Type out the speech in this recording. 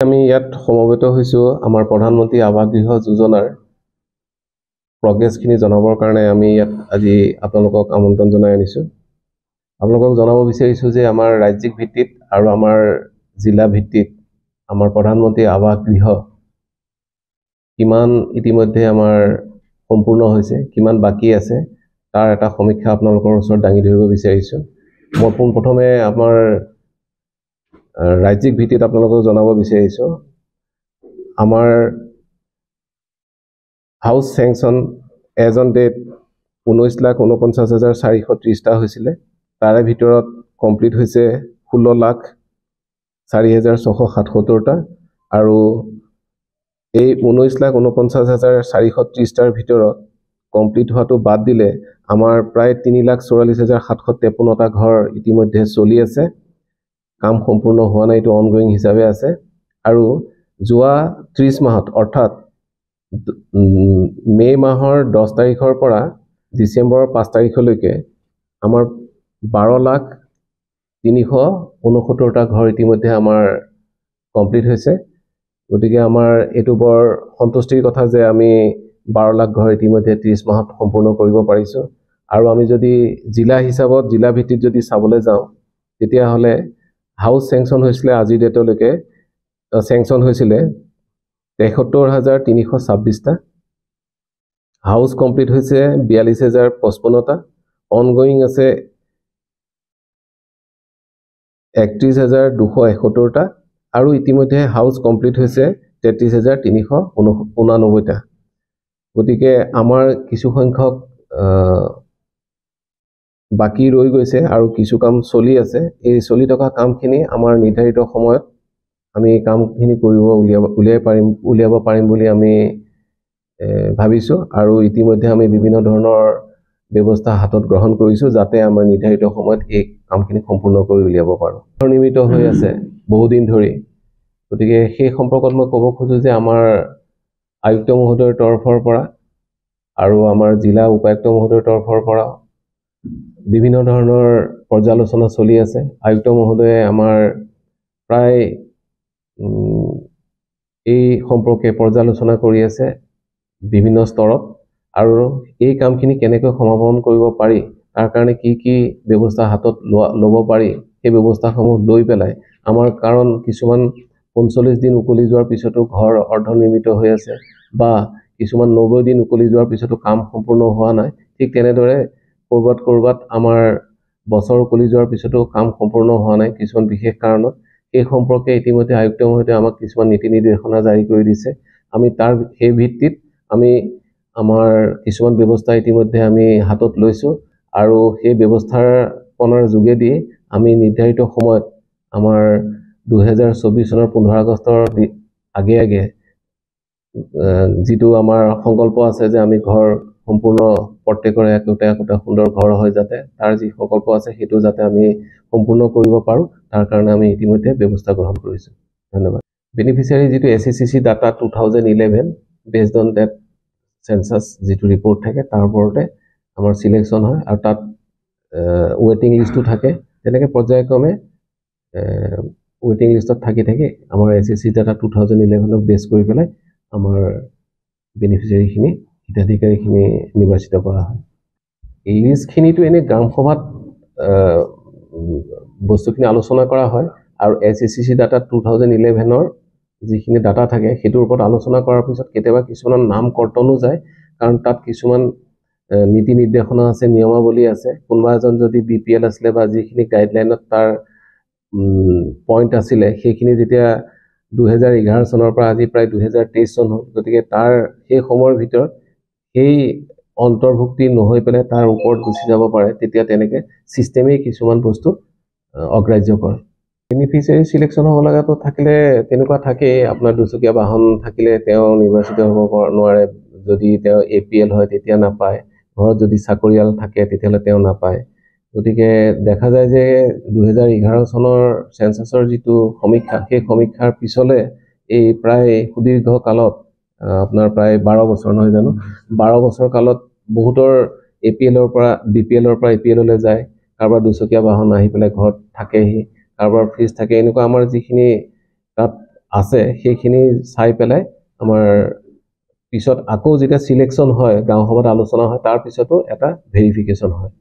আমি ইয়াত সমবেত হৈছো আমাৰ প্ৰধানমন্ত্ৰী আৱাস গৃহ যোজনাৰ প্ৰগ্ৰেছখিনি জনাবৰ কাৰণে আমি ইয়াত আজি আপোনালোকক আমন্ত্ৰণ জনাই আনিছো। আপোনালোকক জনাব বিচাৰিছো যে আমাৰ ৰাজ্যিক ভিত্তিত আৰু আমাৰ জিলা ভিত্তিত আমাৰ প্ৰধানমন্ত্ৰী আৱাস গৃহ কিমান ইতিমধ্যে আমাৰ সম্পূৰ্ণ হৈছে, কিমান বাকি আছে তাৰ এটা সমীক্ষা আপোনালোকৰ ওচৰত দাঙি ধৰিব বিচাৰিছো। মই পোনপ্ৰথমে আমাৰ ৰাজ্যিক ভিত্তিত আপোনালোকক জনাব বিচাৰিছো আমাৰ house census as on date 19,49,430টা হৈছিলে। তাৰে ভিতৰত কমপ্লিট হৈছে 16,04,677টা আৰু এই 19,49,430টাৰ ভিতৰত কমপ্লিট হোৱাটো বাদ দিলে আমাৰ প্ৰায় 3,44,753টা ঘৰ ইতিমধ্যে চলি আছে। কাম সম্পূৰ্ণ হোৱা নাই, এইটো অনগোয়িং হিচাপে আছে। আৰু যোৱা 30 মাহত অৰ্থাৎ মে মাহৰ 10 তাৰিখৰ পৰা ডিচেম্বৰৰ 5 তাৰিখলৈকে আমাৰ 12,369টা ঘৰ ইতিমধ্যে আমাৰ কমপ্লিট হৈছে। গতিকে আমাৰ এইটো বৰ সন্তুষ্টিৰ কথা যে আমি 12 লাখ ঘৰ ইতিমধ্যে 30 মাহত সম্পূৰ্ণ কৰিব পাৰিছো। আৰু আমি যদি জিলা হিচাপত জিলা ভিত্তিত যদি চাবলৈ যাওঁ তেতিয়াহ'লে হাউচ চেংচন হৈছিলে আজিৰ ডেটলৈকে চেংচন হৈছিলে 73,326টা, হাউচ কমপ্লিট হৈছে 42,055টা, অনগোয়িং আছে 31,271টা আৰু ইতিমধ্যে হাউচ কমপ্লিট হৈছে 33,389টা। গতিকে আমাৰ কিছু সংখ্যক বাকি ৰৈ গৈছে আৰু কিছু কাম চলি আছে। এই চলি থকা কামখিনি আমাৰ নিৰ্ধাৰিত সময়ত আমি কামখিনি উলিয়াব পাৰিম বুলি আমি ভাবিছো আৰু ইতিমধ্যে আমি বিভিন্ন ধৰণৰ ব্যৱস্থা হাতত গ্ৰহণ কৰিছো যাতে আমাৰ নিৰ্ধাৰিত সময়ত এই কামখিনি সম্পূৰ্ণ কৰি উলিয়াব পাৰো। নিৰ্মিত হৈ আছে বহুদিন ধৰি। গতিকে সেই সম্পৰ্কত মই ক'ব খোজো যে আমাৰ আয়ুক্ত মহোদয়ৰ তৰফৰ পৰা আৰু আমাৰ জিলা উপায়ুক্ত মহোদয়ৰ তৰফৰ পৰা বিভিন্ন ধৰণৰ পৰ্যালোচনা চলি আছে। আয়ুক্ত মহোদয়ে আমাৰ প্ৰায় এই সম্পৰ্কে পৰ্যালোচনা কৰি আছে বিভিন্ন স্তৰত আৰু এই কামখিনি কেনেকৈ সমাপন কৰিব পাৰি তাৰ কাৰণে কি কি ব্যৱস্থা হাতত ল'ব পাৰি সেই ব্যৱস্থাসমূহ লৈ পেলাই আমাৰ কাৰণ কিছুমান 45 দিন উকলি যোৱাৰ পিছতো ঘৰ অৰ্ধনিৰ্মিত হৈ আছে বা কিছুমান 90 দিন উকলি যোৱাৰ পিছতো কাম সম্পূৰ্ণ হোৱা নাই। ঠিক তেনেদৰে কৰবাত আমাৰ বছৰ উকলি যোৱাৰ পিছতো কাম সম্পূৰ্ণ হোৱা নাই কিছুমান বিশেষ কাৰণত। এই সম্পৰ্কে ইতিমধ্যে আয়ুক্ত মহোদয়ে আমাক কিছুমান নীতি নিৰ্দেশনা জাৰি কৰি দিছে। আমি সেই ভিত্তিত আমি আমাৰ কিছুমান ব্যৱস্থা ইতিমধ্যে আমি হাতত লৈছো আৰু সেই ব্যৱস্থাপনাৰ যোগেদি আমি নিৰ্ধাৰিত সময়ত আমাৰ 2024 চনৰ 15 আগষ্টৰ আগে যিটো আমাৰ সংকল্প আছে যে আমি ঘৰ সম্পূৰ্ণ প্ৰত্যেকৰে একোটা সুন্দৰ ঘৰ হয় যাতে তাৰ যি সংকল্প আছে সেইটো যাতে আমি সম্পূৰ্ণ কৰিব পাৰো তাৰ কাৰণে আমি ইতিমধ্যে ব্যৱস্থা গ্ৰহণ কৰিছো। ধন্যবাদ। বেনিফিচিয়াৰী যিটো SCCC data 2011 based on that census যিটো ৰিপৰ্ট থাকে তাৰ ওপৰতে আমাৰ সিলেকশন হয় আৰু তাত ৱেটিং লিষ্টটো থাকে। তেনেকৈ পৰ্যায়ক্ৰমে ৱেটিং লিষ্টত থাকি আমাৰ SCCC ডাটা 2011ক বেছ কৰি পেলাই আমাৰ বেনিফিচিয়াৰীখিনি হিতাধিকাৰীখিনি নিৰ্বাচিত কৰা হয়। এই লিষ্টখিনিটো এনে গ্ৰাম সভাত বস্তুখিনি আলোচনা কৰা হয় আৰু SCCC ডাটা 2011ৰ যিখিনি ডাটা থাকে সেইটোৰ ওপৰত আলোচনা কৰাৰ পিছত কেতিয়াবা কিছুমান নাম কৰ্তনো যায় কাৰণ তাত কিছুমান নীতি নিৰ্দেশনা আছে, নিয়মাৱলী আছে। কোনোবা এজন যদি BPL আছিলে বা যিখিনি গাইডলাইনত তাৰ পইণ্ট আছিলে সেইখিনি যেতিয়া 2011 চনৰ পৰা আজি প্ৰায় 2023 চন হ'ল। গতিকে তাৰ সেই সময়ৰ ভিতৰত সেই অন্তৰ্ভুক্তি নহৈ পেলাই তাৰ ওপৰত গুচি যাব পাৰে, তেতিয়া তেনেকৈ চিষ্টেমেই কিছুমান বস্তু অগ্ৰাহ্য কৰে। বেনিফিচিয়াৰী সিলেকশন হ'ব লগাটো থাকিলে তেনেকুৱা থাকেই। আপোনাৰ দুচকীয়া বাহন থাকিলে তেওঁ নিৰ্বাচিত হ'ব নোৱাৰে, যদি তেওঁ APL হয় তেতিয়া নাপায়, ঘৰত যদি চাকৰিয়াল থাকে তেতিয়াহ'লে তেওঁ নাপায়। গতিকে দেখা যায় যে 2011 চনৰ সেন্সাছৰ যিটো সমীক্ষা সেই সমীক্ষাৰ পিছলে এই প্ৰায় সুদীৰ্ঘ কালত আপোনাৰ প্ৰায় 12 বছৰ নহয় জানো, 12 বছৰ কালত বহুতৰ APLৰ পৰা BPLৰ পৰা APLলৈ যায়, কাৰোবাৰ দুচকীয়া বাহন আহি পেলাই ঘৰত থাকেহি, কাৰোবাৰ ফ্ৰিজ থাকে। এনেকুৱা আমাৰ যিখিনি তাত আছে সেইখিনি চাই পেলাই আমাৰ পিছত আকৌ যেতিয়া সিলেকশন হয় গাঁও সভাত আলোচনা হয় তাৰ পিছতো এটা ভেৰিফিকেশন হয়